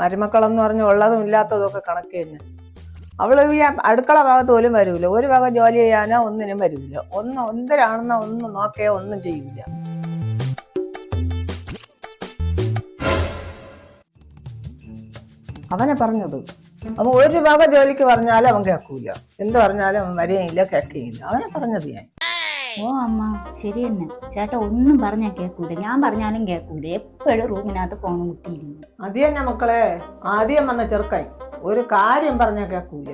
മരുമക്കളെന്ന് പറഞ്ഞ് ഉള്ളതും ഇല്ലാത്തതും ഒക്കെ കണക്ക് തന്നെ. അവള് ഈ അടുക്കള ഭാഗത്ത് പോലും വരൂല, ഒരു വക ജോലി ചെയ്യാനോ ഒന്നിനും വരൂല, എന്തിനാണെന്നോ ഒന്നും നോക്കിയോ ഒന്നും ചെയ്യൂല. അവനെ പറഞ്ഞത് അവൻ ഒരു വക ജോലിക്ക് പറഞ്ഞാലും അവൻ കേൾക്കൂല, എന്ത് പറഞ്ഞാലും അവൻ വരികയില്ല കേൾക്കുകയില്ല. അവനെ പറഞ്ഞത് ഞാൻ. ഓ അമ്മ ശരി തന്നെ, ചേട്ടാ ഒന്നും പറഞ്ഞാൽ കേൾക്കൂല, ഞാൻ പറഞ്ഞാലും കേൾക്കൂല, എപ്പോഴും റൂമിനകത്ത് ഫോൺ മുട്ടിയിരുന്നു. അത് തന്നെ മക്കളെ, ആദ്യം വന്ന ചെറുക്കൻ ഒരു കാര്യം പറഞ്ഞാൽ കേൾക്കൂല.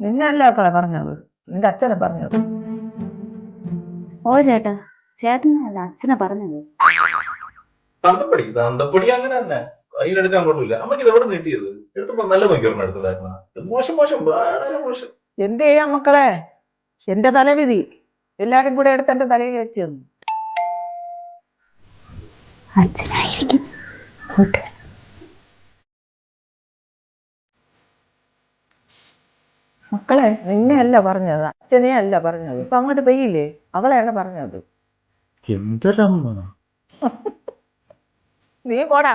നിന്നല്ല മക്കളെ പറഞ്ഞത്, നിന്റെ അച്ഛനെ പറഞ്ഞത്. ഓ ചേട്ടാ, ചേട്ടനല്ല അച്ഛനെ പറഞ്ഞത്. തന്തപ്പൊടി അങ്ങനെ തന്നെ കയ്യിലെടുക്കാൻ കൊള്ളില്ല. അമ്മക്ക് ഇത് എവിടെ നീട്ടിയത്? എടുത്തപ്പോ നല്ല നോക്കി ഒരെണ്ണം എടുത്തതായിരുന്നു. മോശം മോശം വളരെ മോശം. എന്ത് ചെയ്യാം മക്കളെ, എന്റെ തലവിധി. എല്ലാരും കൂടെ എടുത്ത് എന്റെ തലയിൽ വെച്ച് തന്നു. അച്ഛനായിരിക്കും. മക്കളെ നിന്നെ അല്ല പറഞ്ഞത്, അച്ഛനെ അല്ല പറഞ്ഞത്. ഇപ്പൊ അങ്ങോട്ട് പെയ്യില്ലേ, അവളെയാണ് പറഞ്ഞത്. എന്തൊരമ്മ. നീ പോടാ.